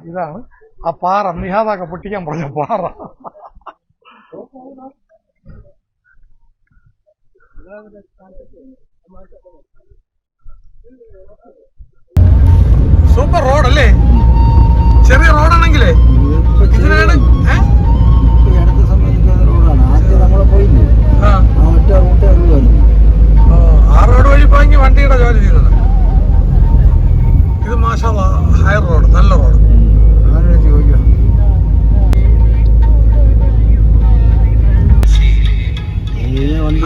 ഇതാണ് ആ പാറ. നിഹാദൊക്കെ പൊട്ടിക്കാൻ പറഞ്ഞ പാറ. സൂപ്പർ റോഡല്ലേ? ചെറിയ റോഡാണെങ്കിലേ ഇതിനാണ് ആ റോഡ് വഴി പോയെങ്കിൽ വണ്ടിയുടെ ജോലി ചെയ്തത്. ഇത് മാഷാ ഹയർ റോഡ്, നല്ല റോഡ്.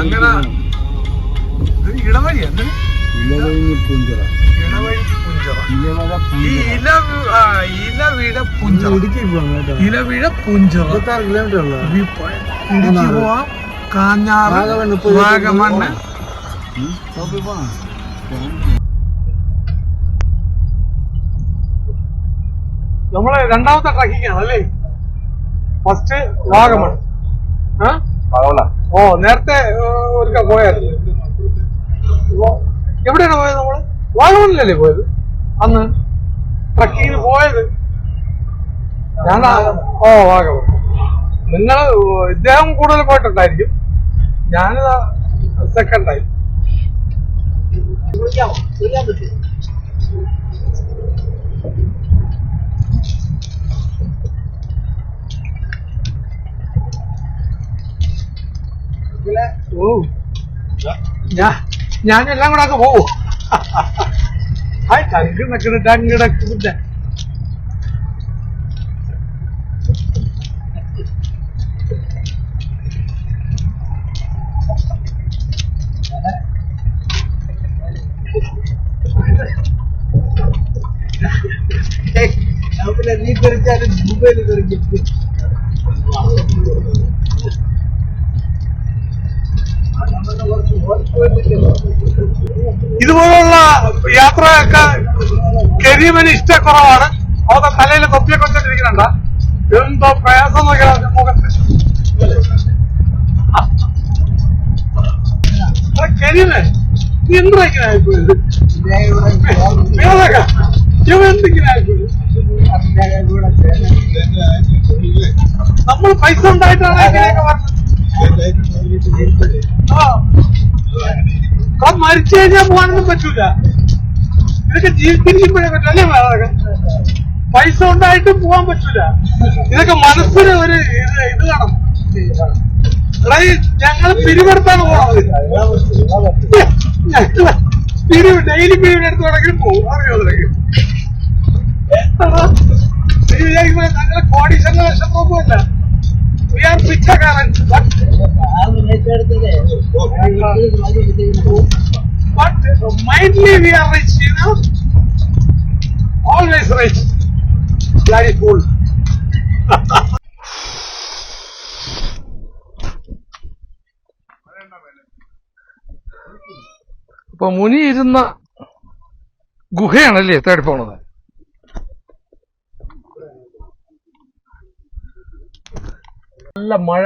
അങ്ങനെ ഇടവഴി എന്ത് ഇലവഴി പുഞ്ചറ. ഇലവിഴ പുഞ്ചറ. ഇലവിഴ പുഞ്ചറ. 26 കിലോമീറ്റർ ഇടുക്കി പോവാം, കാഞ്ഞാറ്, വാഗമണ്ണ്. നമ്മള് രണ്ടാമത്തെ ട്രക്കിംഗ് ആണല്ലേ? ഫസ്റ്റ് വാഗമൺ. ഓ, നേരത്തെ ഒരിക്കൽ പോയായിരുന്നു. എവിടെയാണ് പോയത് നമ്മള്? വാഗമണിലല്ലേ പോയത് അന്ന് ട്രക്കിങ്ങിന് പോയത്? ഞാൻ വാഗമൺ. നിങ്ങൾ ഇദ്ദേഹം കൂടുതൽ പോയിട്ടുണ്ടായിരിക്കും, ഞാനിതാ സെക്കൻഡ് ടൈം. ഞാനെല്ലാം കൂടെ ഒക്കെ പോവും. ടങ്കിടക്കിടക്കിടക്കിടക്കിട നീ തെറിച്ചാലും ദുബൈയിൽ തെറിക്കും. ഇതുപോലുള്ള യാത്രയൊക്കെ കരിമന് ഇഷ്ടക്കുറവാണ്. അതൊക്കെ തലയിൽ തൊപ്പിയൊക്കെ വെച്ചിട്ടിരിക്കുന്നുണ്ട. എന്തോ പ്രയാസം നോക്കിയാൽ മുഖത്ത്. കരിമൻ നീ എന്തിങ്ങനെ ആയിപ്പോയത്? എന്തിങ്ങനെ ആയിപ്പോയത്? നമ്മൾ പൈസ ഉണ്ടായിട്ടാണ് ഇങ്ങനെയൊക്കെ പറഞ്ഞത്. മരിച്ചു കഴിഞ്ഞാൽ പോകാനൊന്നും പറ്റൂല. ഇതൊക്കെ ജീവിച്ചിരിക്കുമ്പോഴേ പറ്റല്ലേ? പൈസ ഉണ്ടായിട്ടും പോകാൻ പറ്റൂല. ഇതൊക്കെ മനസ്സിന് ഒരു ഇത് കാണും. ഞങ്ങൾ പിരിവെടുത്താണ് പോണത്. ഡെയിലി പിരിവെടുത്ത് വേണമെങ്കിലും പോകും. അറിയോ? ഞങ്ങള് കോടീശ്വര ലക്ഷമൊന്നുമില്ല. We are പിച്ചക്കാരൻ. But mindly we are rich, you know. Always rich. Very cool. അപ്പൊ മുനി ഇരുന്ന ഗുഹയാണല്ലേ തേടി പോണത്? നല്ല മഴ.